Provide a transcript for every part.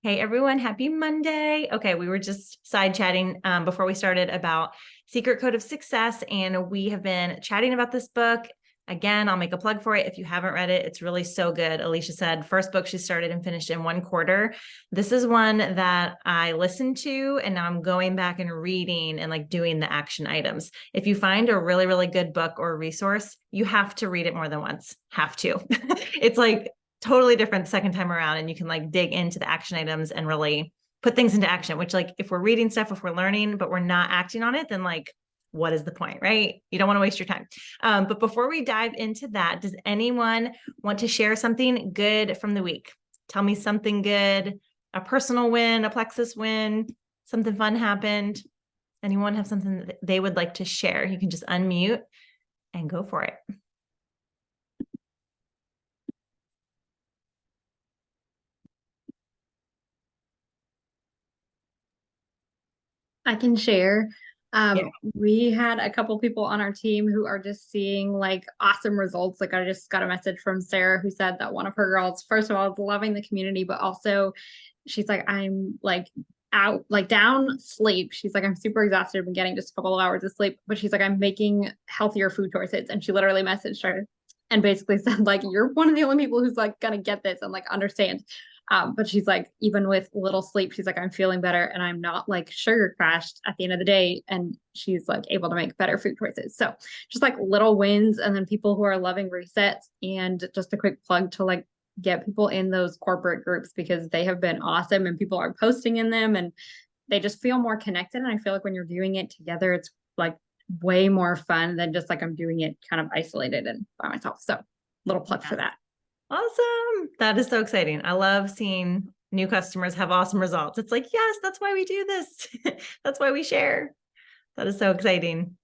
Hey everyone, happy Monday. Okay, we were just side chatting before we started about Secret Code of Success, and we have been chatting about this book. Again, I'll make a plug for it. If you haven't read it, it's really so good. Alicia said first book she started and finished in 1 quarter. This is one that I listened to, and now I'm going back and reading and like doing the action items. If you find a really, really good book or resource, you have to read it more than once. Have to. It's like totally different the second time around, and you can like dig into the action items and really put things into action, which like if we're reading stuff, if we're learning but we're not acting on it, then like what is the point, right? You don't want to waste your time. But before we dive into that, does anyone want to share something good from the week? Tell me something good, a personal win, a Plexus win, something fun happened. Anyone have something that they would like to share? You can just unmute and go for it. I can share. Yeah. We had a couple people on our team who are just seeing like awesome results. Like I just got a message from Sarah who said that one of her girls, first of all, is loving the community, but also she's like, I'm like out, like down sleep. She's like, I'm super exhausted. I've been getting just a couple of hours of sleep, but she's like, I'm making healthier food choices. And she literally messaged her and basically said, like, you're one of the only people who's like gonna get this and like understand. But she's like, even with little sleep, she's like, I'm feeling better and I'm not like sugar crashed at the end of the day. And she's like able to make better food choices. So just like little wins, and then people who are loving resets. And just a quick plug to like get people in those corporate groups because they have been awesome and people are posting in them and they just feel more connected. And I feel like when you're doing it together, it's like way more fun than just like I'm doing it kind of isolated and by myself. So little plug for that. Awesome. That is so exciting. I love seeing new customers have awesome results. It's like, yes, that's why we do this. That's why we share. That is so exciting.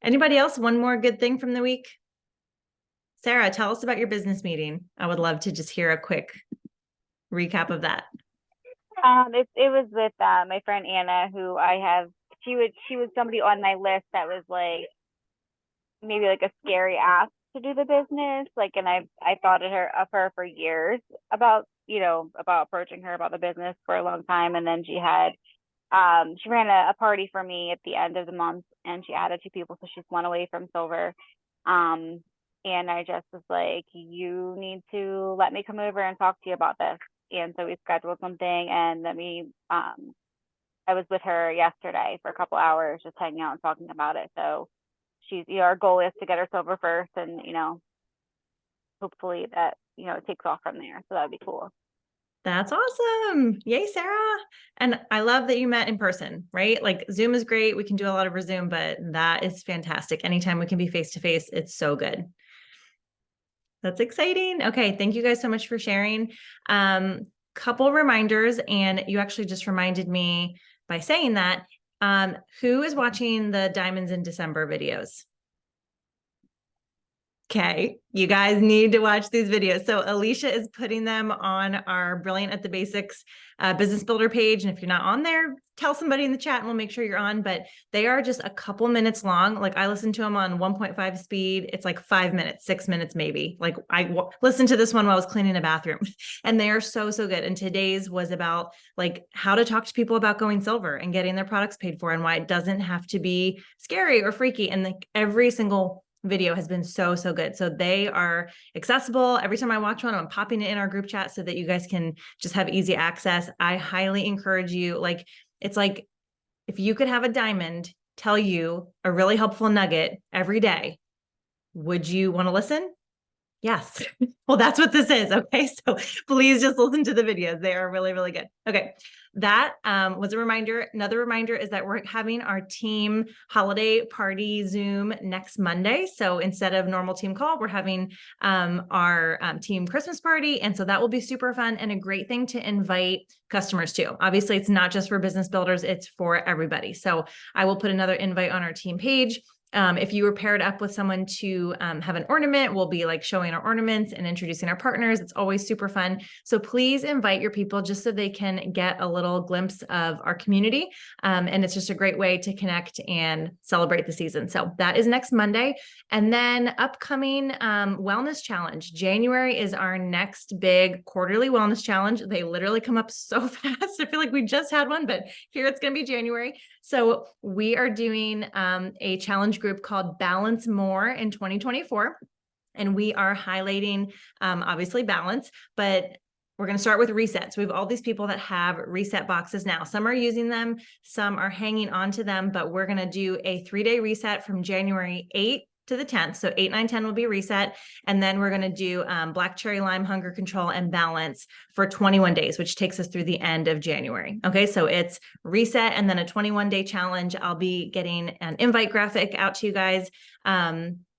Anybody else? One more good thing from the week? Sarah, tell us about your business meeting. I would love to just hear a quick recap of that. It was with my friend Anna, who I have. She was somebody on my list that was like maybe like a scary ask to do the business. Like, and I thought of her for years about about approaching her about the business for a long time, and then she ran a party for me at the end of the month, and she added 2 people, so she's one away from silver. Um, and I just was like, you need to let me come over and talk to you about this. And so we scheduled something, and then I was with her yesterday for a couple hours, just hanging out and talking about it. So our goal is to get her silver first, and hopefully that it takes off from there. So that'd be cool. That's awesome. Yay, Sarah. And I love that you met in person, right? Like Zoom is great. We can do a lot of Zoom, but that is fantastic. Anytime we can be face to face, it's so good. That's exciting. Okay. Thank you guys so much for sharing. Couple reminders, and you actually just reminded me by saying that. Who is watching the Diamonds in December videos? Okay, you guys need to watch these videos. So Alicia is putting them on our Brilliant at the Basics business builder page. And if you're not on there, tell somebody in the chat and we'll make sure you're on. But they are just a couple minutes long. Like I listened to them on 1.5 speed. It's like 5 minutes, 6 minutes, maybe. Like listened to this one while I was cleaning a bathroom and they are so, so good. And today's was about like how to talk to people about going silver and getting their products paid for and why it doesn't have to be scary or freaky. And like every single video has been so, so good. So they are accessible. Every time I watch one, I'm popping it in our group chat so that you guys can just have easy access. I highly encourage you. Like, it's like if you could have a diamond tell you a really helpful nugget every day, would you want to listen? Yes. Well, that's what this is. Okay. So please just listen to the videos. They are really, really good. Okay. That was a reminder. Another reminder is that we're having our team holiday party Zoom next Monday. So instead of normal team call, we're having our team Christmas party. And so that will be super fun and a great thing to invite customers to. Obviously, it's not just for business builders, it's for everybody. So I will put another invite on our team page. If you were paired up with someone to have an ornament, we'll be like showing our ornaments and introducing our partners. It's always super fun. So please invite your people just so they can get a little glimpse of our community. And it's just a great way to connect and celebrate the season. So that is next Monday. And then upcoming wellness challenge. January is our next big quarterly wellness challenge. They literally come up so fast. I feel like we just had one, but here it's going to be January. So we are doing a challenge group called Balance More in 2024. And we are highlighting obviously balance, but we're going to start with resets. We have all these people that have reset boxes now. Some are using them, some are hanging onto them, but we're going to do a 3-day reset from January 8th to the 10th. So 8, 9, 10 will be reset. And then we're going to do Black Cherry Lime, Hunger Control, and Balance for 21 days, which takes us through the end of January. Okay, so it's reset and then a 21-day challenge. I'll be getting an invite graphic out to you guys.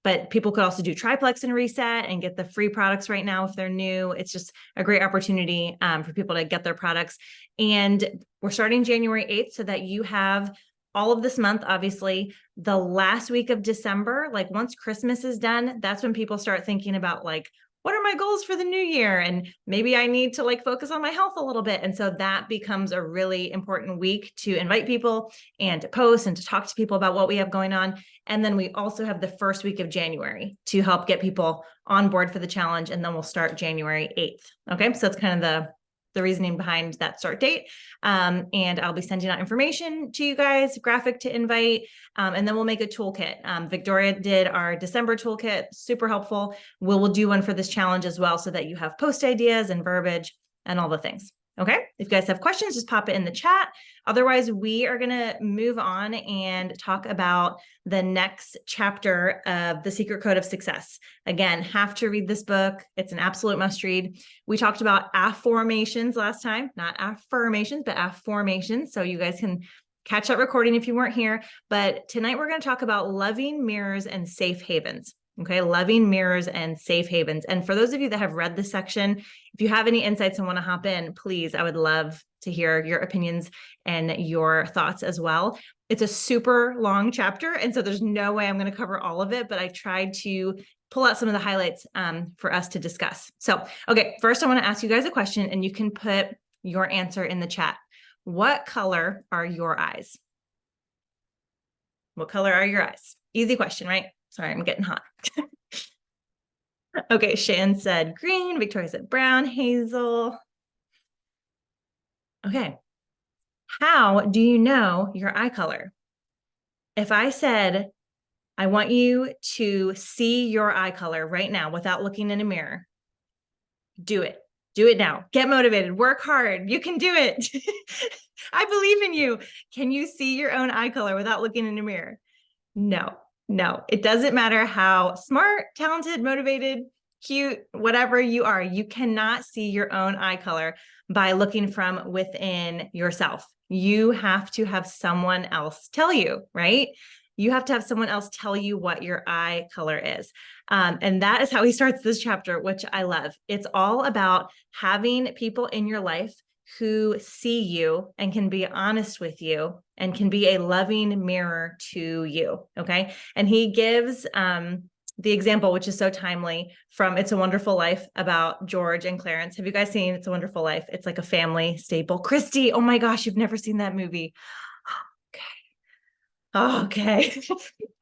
But people could also do triplex and reset and get the free products right now if they're new. It's just a great opportunity for people to get their products. And we're starting January 8th so that you have all of this month, obviously. The last week of December, like once Christmas is done, that's when people start thinking about like, what are my goals for the new year? And maybe I need to like focus on my health a little bit. And so that becomes a really important week to invite people and to post and to talk to people about what we have going on. And then we also have the first week of January to help get people on board for the challenge. And then we'll start January 8th. Okay. So that's kind of the reasoning behind that start date. And I'll be sending out information to you guys, graphic to invite, and then we'll make a toolkit. Victoria did our December toolkit, super helpful. We'll do one for this challenge as well so that you have post ideas and verbiage and all the things. Okay, if you guys have questions, just pop it in the chat. Otherwise, we are going to move on and talk about the next chapter of The Secret Code of Success. Again, have to read this book. It's an absolute must read. We talked about affirmations last time, not affirmations, but affirmations. So you guys can catch that recording if you weren't here. But tonight we're going to talk about loving mirrors and safe havens. Okay, loving mirrors and safe havens. And for those of you that have read this section, if you have any insights and want to hop in, please, I would love to hear your opinions and your thoughts as well. It's a super long chapter, and so there's no way I'm going to cover all of it, but I tried to pull out some of the highlights for us to discuss. So, okay, first I want to ask you guys a question, and you can put your answer in the chat. What color are your eyes? What color are your eyes? Easy question, right? Sorry, I'm getting hot. Okay, Shan said green, Victoria said brown, Hazel. Okay. How do you know your eye color? If I said, I want you to see your eye color right now without looking in a mirror, do it. Do it now. Get motivated. Work hard. You can do it. I believe in you. Can you see your own eye color without looking in a mirror? No. No, it doesn't matter how smart, talented, motivated, cute, whatever you are. You cannot see your own eye color by looking from within yourself. You have to have someone else tell you, right? You have to have someone else tell you what your eye color is. And that is how he starts this chapter, which I love. It's all about having people in your life who see you and can be honest with you and can be a loving mirror to you. Okay. And he gives the example, which is so timely, from It's a Wonderful Life about George and Clarence. Have you guys seen It's a Wonderful Life? It's like a family staple. Christy, oh my gosh, you've never seen that movie. Okay.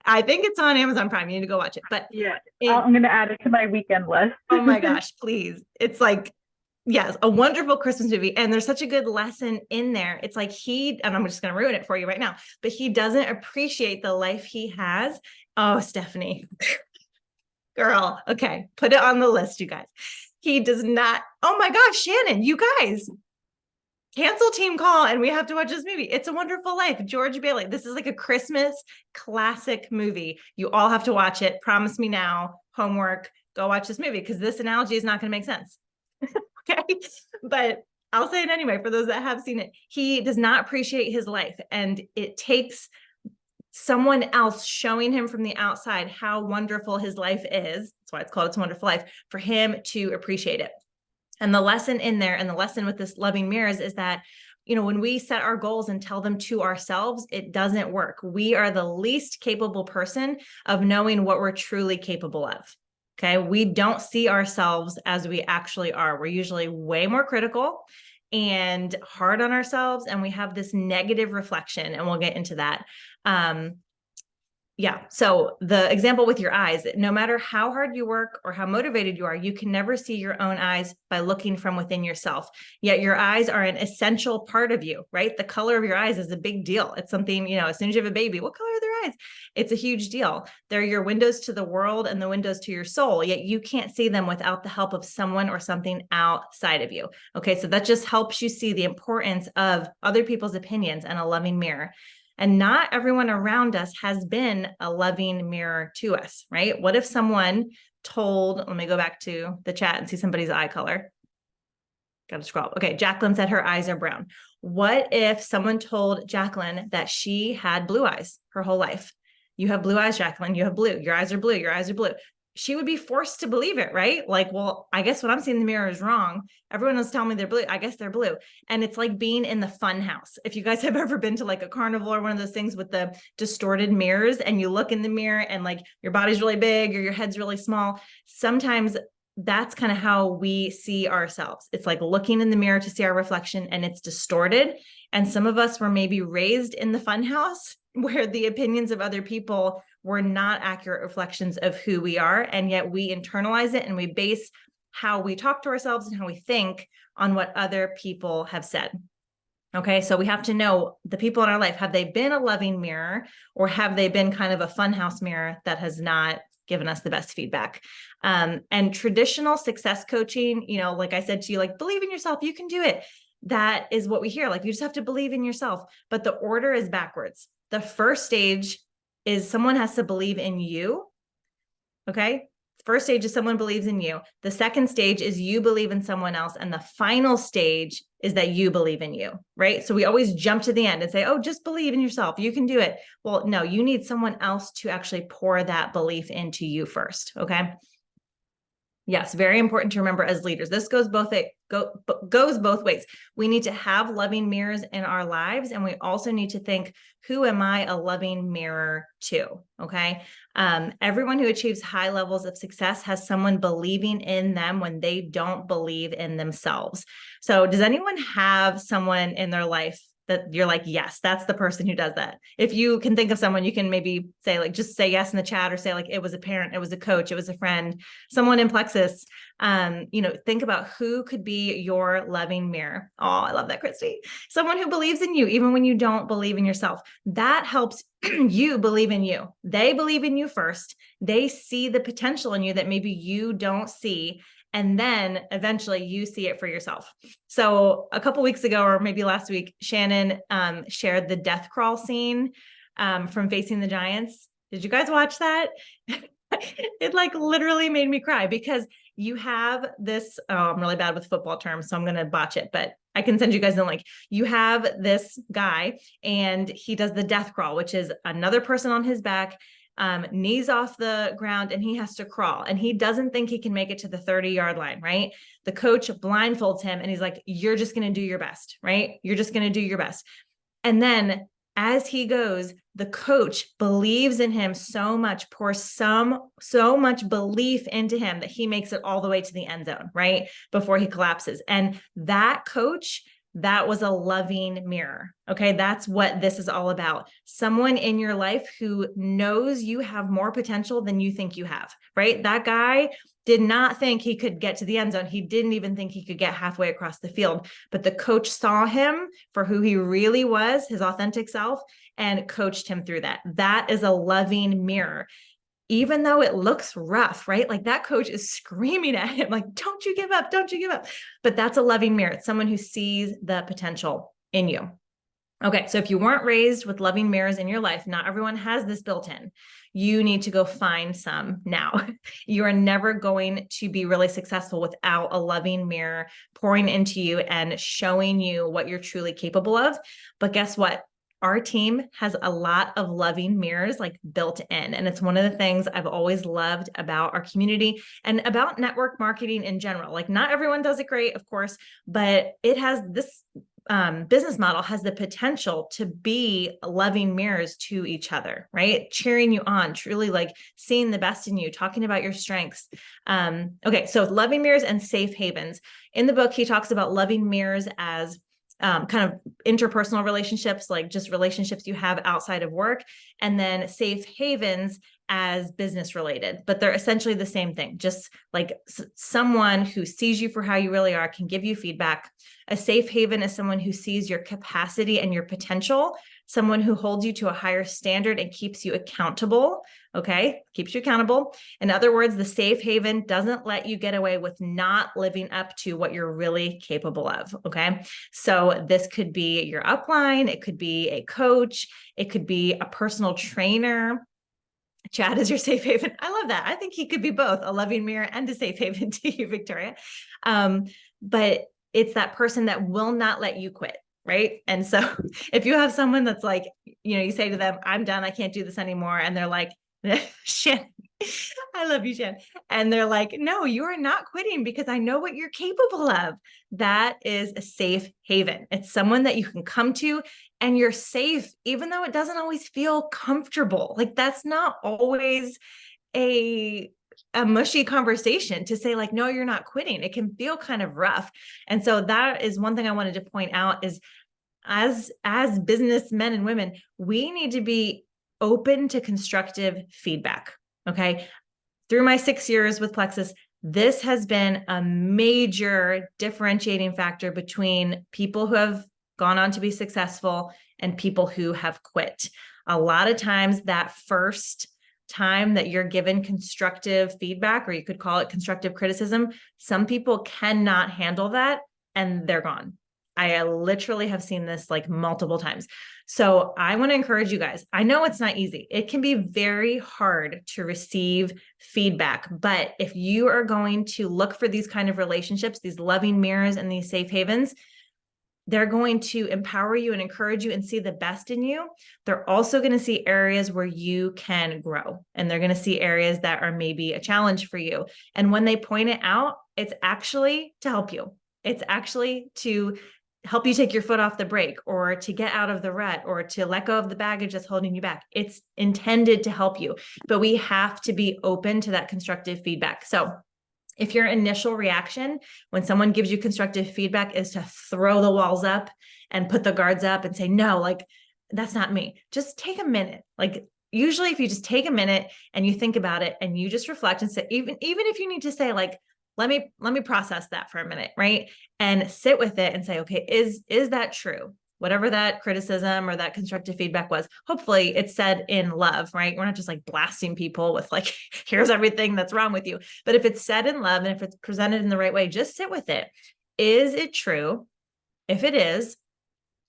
I think it's on Amazon Prime. You need to go watch it. But yeah, I'm going to add it to my weekend list. Oh my gosh, please. It's like, yes, a wonderful Christmas movie. And there's such a good lesson in there. It's like and I'm just going to ruin it for you right now, but he doesn't appreciate the life he has. Oh, Stephanie, girl. Okay. Put it on the list, you guys. He does not. Oh my gosh, Shannon, you guys, cancel team call and we have to watch this movie. It's a Wonderful Life. George Bailey. This is like a Christmas classic movie. You all have to watch it. Promise me now. Homework. Go watch this movie because this analogy is not going to make sense. Okay. But I'll say it anyway, for those that have seen it, he does not appreciate his life. And it takes someone else showing him from the outside how wonderful his life is. That's why it's called It's a Wonderful Life, for him to appreciate it. And the lesson in there, and the lesson with this loving mirrors, is that when we set our goals and tell them to ourselves, it doesn't work. We are the least capable person of knowing what we're truly capable of. Okay. We don't see ourselves as we actually are. We're usually way more critical and hard on ourselves. And we have this negative reflection, and we'll get into that. Yeah. So the example with your eyes, no matter how hard you work or how motivated you are, you can never see your own eyes by looking from within yourself. Yet your eyes are an essential part of you, right? The color of your eyes is a big deal. It's something, as soon as you have a baby, what color are their eyes? It's a huge deal. They're your windows to the world and the windows to your soul, yet you can't see them without the help of someone or something outside of you. Okay. So that just helps you see the importance of other people's opinions and a loving mirror. And not everyone around us has been a loving mirror to us, right? What if someone let me go back to the chat and see somebody's eye color. Got to scroll. Okay. Jacqueline said her eyes are brown. What if someone told Jacqueline that she had blue eyes her whole life? You have blue eyes, Jacqueline. You have blue. Your eyes are blue. Your eyes are blue. She would be forced to believe it, right? Like, well, I guess what I'm seeing in the mirror is wrong. Everyone is telling me they're blue. I guess they're blue. And it's like being in the fun house. If you guys have ever been to like a carnival or one of those things with the distorted mirrors, and you look in the mirror and like your body's really big or your head's really small, sometimes that's kind of how we see ourselves. It's like looking in the mirror to see our reflection, and it's distorted. And some of us were maybe raised in the fun house where the opinions of other people were not accurate reflections of who we are. And yet we internalize it, and we base how we talk to ourselves and how we think on what other people have said. Okay. So we have to know the people in our life, have they been a loving mirror, or have they been kind of a funhouse mirror that has not given us the best feedback? And traditional success coaching, like I said to you, like, believe in yourself, you can do it. That is what we hear. Like, you just have to believe in yourself, but the order is backwards. The first stage is someone has to believe in you. Okay. First stage is someone believes in you. The second stage is you believe in someone else. And the final stage is that you believe in you, right? So we always jump to the end and say, oh, just believe in yourself. You can do it. Well, no, you need someone else to actually pour that belief into you first. Okay. Yes, very important to remember as leaders. This goes both ways. We need to have loving mirrors in our lives, and we also need to think, who am I a loving mirror to? Okay. Everyone who achieves high levels of success has someone believing in them when they don't believe in themselves. So does anyone have someone in their life that you're like, yes, that's the person who does that? If you can think of someone, you can maybe say, like, just say yes in the chat, or say like, it was a parent, it was a coach, it was a friend, someone in Plexus. Think about who could be your loving mirror. Oh, I love that, Christy. Someone who believes in you, even when you don't believe in yourself. That helps you believe in you. They believe in you first. They see the potential in you that maybe you don't see. And then eventually you see it for yourself. So a couple weeks ago, or maybe last week, Shannon shared the death crawl scene from Facing the Giants. Did you guys watch that? It like literally made me cry, because you have this, I'm really bad with football terms, so I'm going to botch it, but I can send you guys the link. You have this guy, and he does the death crawl, which is another person on his back, knees off the ground, and he has to crawl, and he doesn't think he can make it to the 30-yard line, right? The coach blindfolds him, and he's like, you're just going to do your best, right? You're just going to do your best. And then as he goes, the coach believes in him so much, pours so much belief into him that he makes it all the way to the end zone, right? Before he collapses. And that coach, that was a loving mirror. Okay. That's what this is all about. Someone in your life who knows you have more potential than you think you have, right? That guy did not think he could get to the end zone. He didn't even think he could get halfway across the field, but the coach saw him for who he really was, his authentic self, and coached him through that. That is a loving mirror. Even though it looks rough, right? Like that coach is screaming at him, like, don't you give up, don't you give up. But that's a loving mirror. It's someone who sees the potential in you. Okay. So if you weren't raised with loving mirrors in your life, not everyone has this built in. You need to go find some now. You are never going to be really successful without a loving mirror pouring into you and showing you what you're truly capable of. But guess what? Our team has a lot of loving mirrors like built in. And it's one of the things I've always loved about our community and about network marketing in general. Like not everyone does it great, of course, but it has this business model has the potential to be loving mirrors to each other, right? Cheering you on, truly like seeing the best in you, talking about your strengths. Okay, so loving mirrors and safe havens. In the book, he talks about loving mirrors as kind of interpersonal relationships, like just relationships you have outside of work, and then safe havens as business related, but they're essentially the same thing. Just like someone who sees you for how you really are, can give you feedback. A safe haven is someone who sees your capacity and your potential, someone who holds you to a higher standard and keeps you accountable. Okay, keeps you accountable. In other words, the safe haven doesn't let you get away with not living up to what you're really capable of. Okay, so this could be your upline, it could be a coach, it could be a personal trainer. Chad is your safe haven. I love that. I think he could be both a loving mirror and a safe haven to you, Victoria. But it's that person that will not let you quit, right? And so if you have someone that's like, you say to them, I'm done, I can't do this anymore. And they're like, Shan, I love you, Shan. And they're like, no, you are not quitting because I know what you're capable of. That is a safe haven. It's someone that you can come to and you're safe, even though it doesn't always feel comfortable. Like that's not always a mushy conversation to say like, no, you're not quitting. It can feel kind of rough. And so that is one thing I wanted to point out is as businessmen and women, we need to be open to constructive feedback. Okay. Through my 6 years with Plexus, this has been a major differentiating factor between people who have gone on to be successful and people who have quit. A lot of times that first time that you're given constructive feedback, or you could call it constructive criticism, some people cannot handle that and they're gone. I literally have seen this like multiple times. So I want to encourage you guys. I know it's not easy. It can be very hard to receive feedback, but if you are going to look for these kind of relationships, these loving mirrors and these safe havens, they're going to empower you and encourage you and see the best in you. They're also going to see areas where you can grow, and they're going to see areas that are maybe a challenge for you. And when they point it out, it's actually to help you. It's actually to help you take your foot off the brake, or to get out of the rut, or to let go of the baggage that's holding you back. It's intended to help you, but we have to be open to that constructive feedback. So if your initial reaction when someone gives you constructive feedback is to throw the walls up and put the guards up and say, no, like, that's not me. Just take a minute. Like, usually if you just take a minute and you think about it and you just reflect and say, even if you need to say like, let me process that for a minute, right? And sit with it and say, okay, is that true? Whatever that criticism or that constructive feedback was, hopefully it's said in love, right? We're not just like blasting people with like, here's everything that's wrong with you. But if it's said in love and if it's presented in the right way, just sit with it. Is it true? If it is,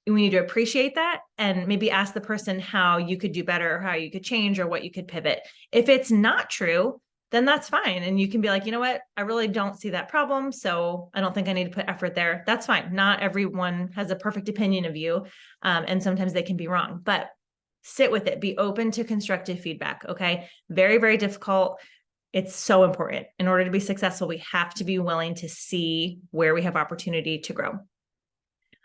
we need to appreciate that and maybe ask the person how you could do better or how you could change or what you could pivot. If it's not true, then that's fine. And you can be like, you know what? I really don't see that problem. So I don't think I need to put effort there. That's fine. Not everyone has a perfect opinion of you. And sometimes they can be wrong, but sit with it. Be open to constructive feedback. Okay. Very, very difficult. It's so important. In order to be successful, we have to be willing to see where we have opportunity to grow.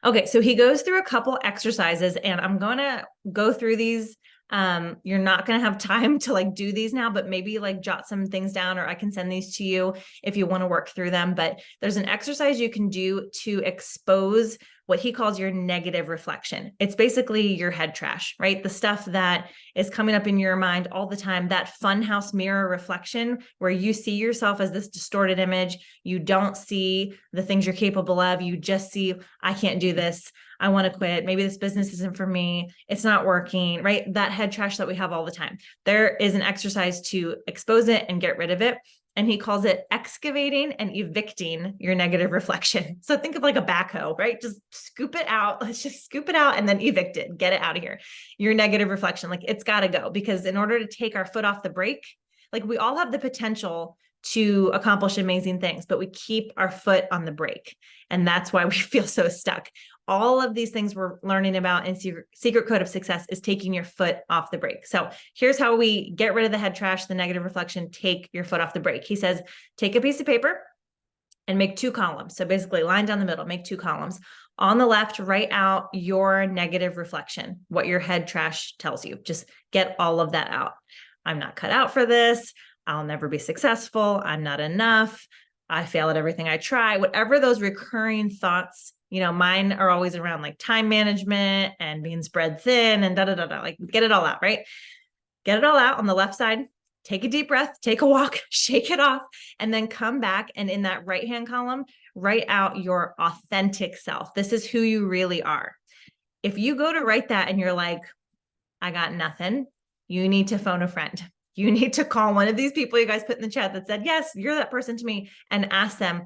Okay. So he goes through a couple exercises and I'm going to go through these. You're not going to have time to like do these now, but maybe like jot some things down, or I can send these to you if you want to work through them. But there's an exercise you can do to expose what he calls your negative reflection. It's basically your head trash, right? The stuff that is coming up in your mind all the time, that funhouse mirror reflection where you see yourself as this distorted image. You don't see the things you're capable of. You just see, I can't do this. I want to quit. Maybe this business isn't for me. It's not working, right? That head trash that we have all the time. There is an exercise to expose it and get rid of it. And he calls it excavating and evicting your negative reflection. So think of like a backhoe, right? Just scoop it out. Let's just scoop it out and then evict it, get it out of here. Your negative reflection, like it's got to go, because in order to take our foot off the brake, like we all have the potential to accomplish amazing things, but we keep our foot on the brake. And that's why we feel so stuck. All of these things we're learning about in Secret Code of Success is taking your foot off the brake. So here's how we get rid of the head trash, the negative reflection, take your foot off the brake. He says, take a piece of paper, and make 2 columns. So basically line down the middle, make 2 columns. On the left, write out your negative reflection, what your head trash tells you. Just get all of that out. I'm not cut out for this. I'll never be successful. I'm not enough. I fail at everything I try. Whatever those recurring thoughts, mine are always around like time management and being spread thin and like get it all out, right? Get it all out on the left side. Take a deep breath, take a walk, shake it off, and then come back. And in that right-hand column, write out your authentic self. This is who you really are. If you go to write that and you're like, I got nothing, you need to phone a friend. You need to call one of these people you guys put in the chat that said, yes, you're that person to me, and ask them,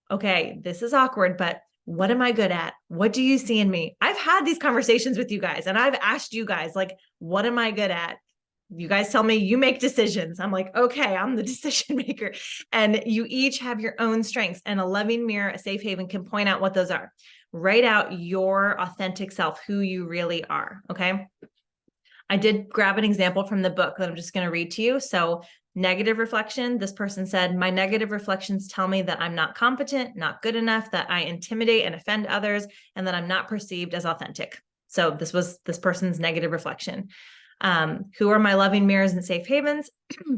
okay, this is awkward, but what am I good at? What do you see in me? I've had these conversations with you guys and I've asked you guys, like, what am I good at? You guys tell me you make decisions. I'm like, okay, I'm the decision maker. And you each have your own strengths, and a loving mirror, a safe haven, can point out what those are. Write out your authentic self, who you really are. Okay. I did grab an example from the book that I'm just going to read to you. So negative reflection, this person said, my negative reflections tell me that I'm not competent, not good enough, that I intimidate and offend others, and that I'm not perceived as authentic. So this was this person's negative reflection. Who are my loving mirrors and safe havens?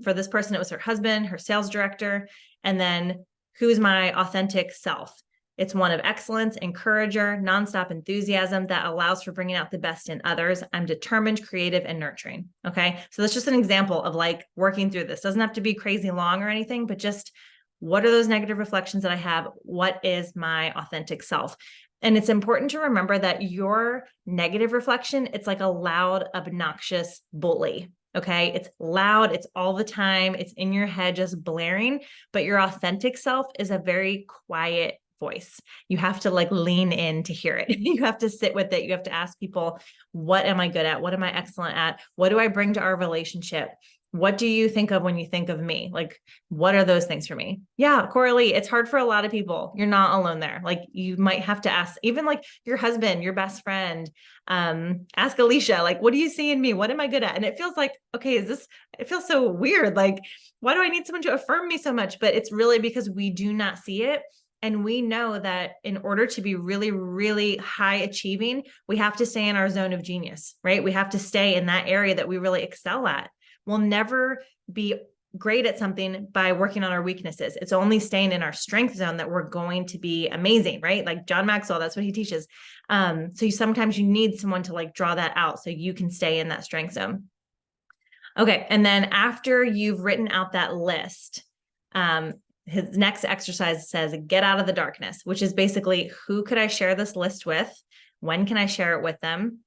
For this person, it was her husband, her sales director. And then who's my authentic self? It's one of excellence, encourager, nonstop enthusiasm that allows for bringing out the best in others. I'm determined, creative, and nurturing. Okay. So that's just an example of like working through this. Doesn't have to be crazy long or anything, but just what are those negative reflections that I have? What is my authentic self? And it's important to remember that your negative reflection, it's like a loud, obnoxious bully. Okay. It's loud. It's all the time. It's in your head, just blaring, but your authentic self is a very quiet voice. You have to like lean in to hear it. You have to sit with it. You have to ask people, what am I good at? What am I excellent at? What do I bring to our relationship? What do you think of when you think of me? Like, what are those things for me? Yeah, Coralie, it's hard for a lot of people. You're not alone there. Like, you might have to ask even like your husband, your best friend, ask Alicia, like, what do you see in me? What am I good at? And it feels like, okay, it feels so weird. Like, why do I need someone to affirm me so much? But it's really because we do not see it. And we know that in order to be really, really high achieving, we have to stay in our zone of genius, right? We have to stay in that area that we really excel at. We'll never be great at something by working on our weaknesses. It's only staying in our strength zone that we're going to be amazing, right? Like John Maxwell, that's what he teaches. So sometimes you need someone to like draw that out so you can stay in that strength zone. Okay. And then after you've written out that list, his next exercise says, get out of the darkness, which is basically, who could I share this list with? When can I share it with them?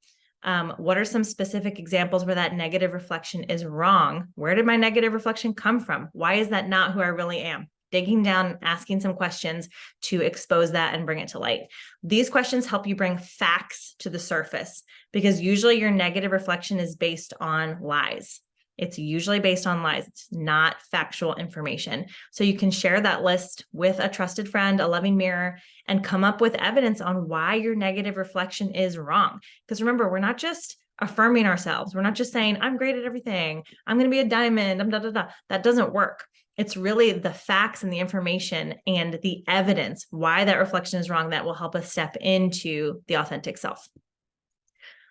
What are some specific examples where that negative reflection is wrong? Where did my negative reflection come from? Why is that not who I really am? Digging down, asking some questions to expose that and bring it to light. These questions help you bring facts to the surface, because usually your negative reflection is based on lies. It's usually based on lies. It's not factual information. So you can share that list with a trusted friend, a loving mirror, and come up with evidence on why your negative reflection is wrong. Because remember, we're not just affirming ourselves. We're not just saying, I'm great at everything. I'm going to be a diamond. That doesn't work. It's really the facts and the information and the evidence why that reflection is wrong that will help us step into the authentic self.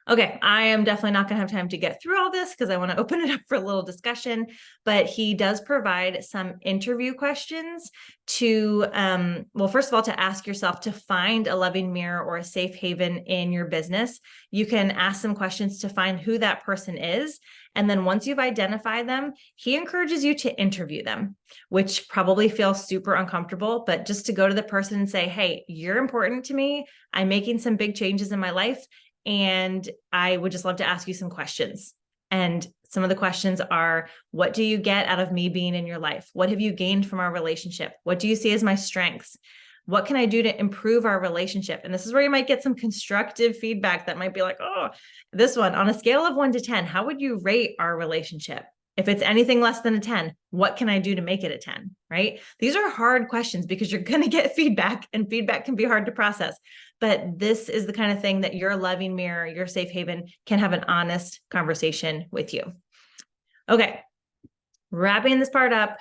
Okay, I am definitely not going to have time to get through all this because I want to open it up for a little discussion, but he does provide some interview questions to, well, first of all, to ask yourself to find a loving mirror or a safe haven in your business. You can ask some questions to find who that person is. And then once you've identified them, he encourages you to interview them, which probably feels super uncomfortable, but just to go to the person and say, hey, you're important to me. I'm making some big changes in my life, and I would just love to ask you some questions. And some of the questions are, what do you get out of me being in your life? What have you gained from our relationship? What do you see as my strengths? What can I do to improve our relationship? And this is where you might get some constructive feedback that might be like, oh, this one, on a scale of 1 to 10, how would you rate our relationship? If it's anything less than a 10, what can I do to make it a 10, right? These are hard questions because you're going to get feedback, and feedback can be hard to process. But this is the kind of thing that your loving mirror, your safe haven, can have an honest conversation with you. Okay, wrapping this part up.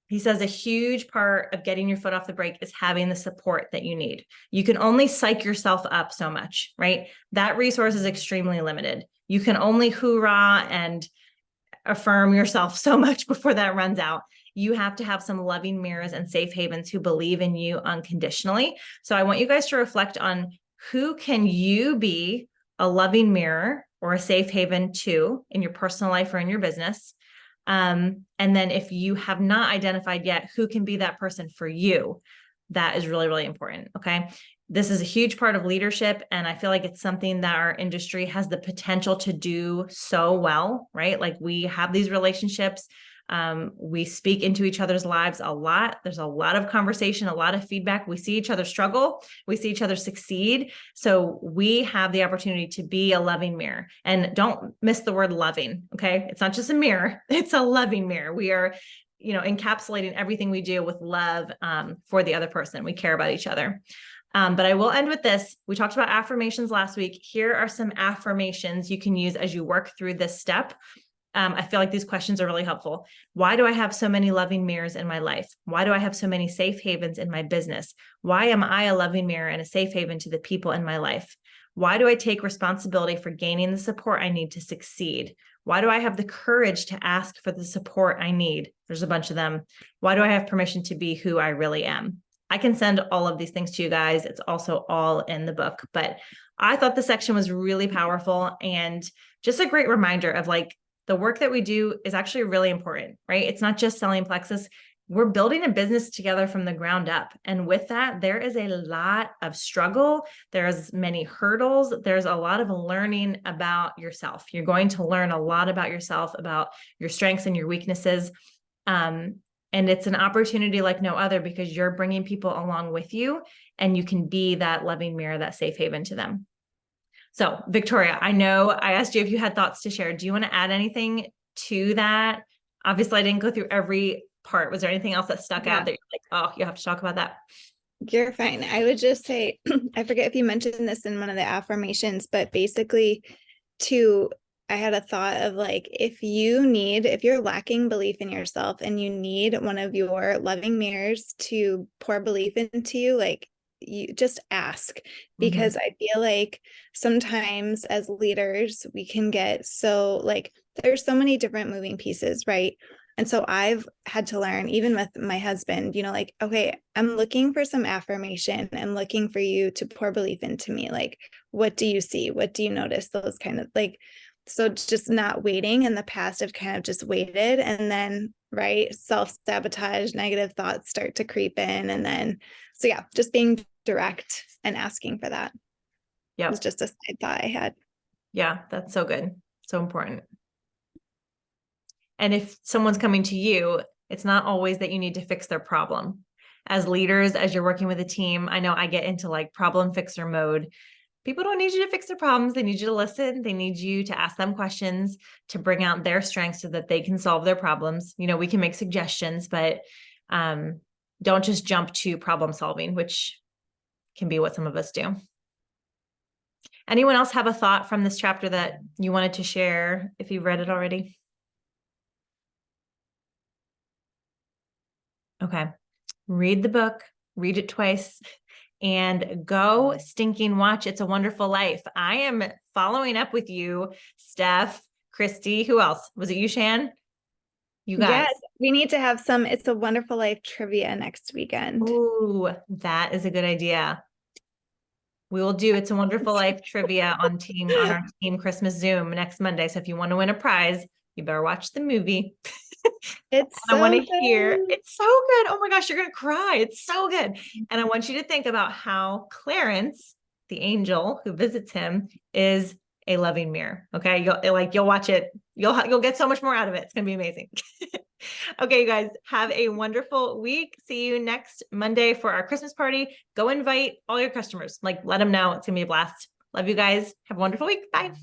He says a huge part of getting your foot off the brake is having the support that you need. You can only psych yourself up so much, right? That resource is extremely limited. You can only hoorah and affirm yourself so much before that runs out. You have to have some loving mirrors and safe havens who believe in you unconditionally. So I want you guys to reflect on who can you be a loving mirror or a safe haven to in your personal life or in your business. And then if you have not identified yet who can be that person for you, that is really, really important. Okay. This is a huge part of leadership. And I feel like it's something that our industry has the potential to do so well, right? Like we have these relationships. We speak into each other's lives a lot. There's a lot of conversation, a lot of feedback. We see each other struggle. We see each other succeed. So we have the opportunity to be a loving mirror. And don't miss the word loving. Okay. It's not just a mirror. It's a loving mirror. We are, encapsulating everything we do with love, for the other person. We care about each other. But I will end with this. We talked about affirmations last week. Here are some affirmations you can use as you work through this step. I feel like these questions are really helpful. Why do I have so many loving mirrors in my life? Why do I have so many safe havens in my business? Why am I a loving mirror and a safe haven to the people in my life? Why do I take responsibility for gaining the support I need to succeed? Why do I have the courage to ask for the support I need? There's a bunch of them. Why do I have permission to be who I really am? I can send all of these things to you guys. It's also all in the book, but I thought the section was really powerful and just a great reminder of like, the work that we do is actually really important, right? It's not just selling Plexus. We're building a business together from the ground up. And with that, there is a lot of struggle. There's many hurdles. There's a lot of learning about yourself. You're going to learn a lot about yourself, about your strengths and your weaknesses. And it's an opportunity like no other because you're bringing people along with you and you can be that loving mirror, that safe haven to them. So Victoria, I know I asked you if you had thoughts to share. Do you want to add anything to that? Obviously, I didn't go through every part. Was there anything else that stuck out that you're like, oh, you have to talk about that? You're fine. I would just say, I forget if you mentioned this in one of the affirmations, but basically I had a thought of like, if you're lacking belief in yourself and you need one of your loving mirrors to pour belief into you, like, you just ask, because I feel like sometimes as leaders, we can get so like, there's so many different moving pieces, right? And so I've had to learn, even with my husband, like, okay, I'm looking for some affirmation. I'm looking for you to pour belief into me. Like, what do you see? What do you notice? Those kind of like, so just not waiting. In the past, I've kind of just waited, and then, right, self-sabotage, negative thoughts start to creep in. And then, so yeah, just being direct and asking for that. Yeah. It was just a side thought I had. Yeah, that's so good. So important. And if someone's coming to you, it's not always that you need to fix their problem. As leaders, as you're working with a team, I know I get into like problem fixer mode. People don't need you to fix their problems. They need you to listen. They need you to ask them questions, to bring out their strengths so that they can solve their problems. We can make suggestions, but don't just jump to problem solving, which can be what some of us do. Anyone else have a thought from this chapter that you wanted to share if you've read it already? Okay. Read the book, read it twice, and go stinking watch It's a Wonderful Life. I am following up with you, Steph, Christy. Who else? Was it you, Shan? You guys. Yes, we need to have some It's a Wonderful Life trivia next weekend. Ooh, that is a good idea. We will do It's a Wonderful Life trivia on our team Christmas Zoom next Monday. So if you want to win a prize, you better watch the movie. It's so I want to good. hear. It's so good. Oh my gosh, you're going to cry. It's so good. And I want you to think about how Clarence, the angel who visits him, is a loving mirror. Okay. You'll watch it. You'll get so much more out of it. It's going to be amazing. Okay, you guys, have a wonderful week. See you next Monday for our Christmas party. Go invite all your customers. Let them know it's going to be a blast. Love you guys. Have a wonderful week. Bye.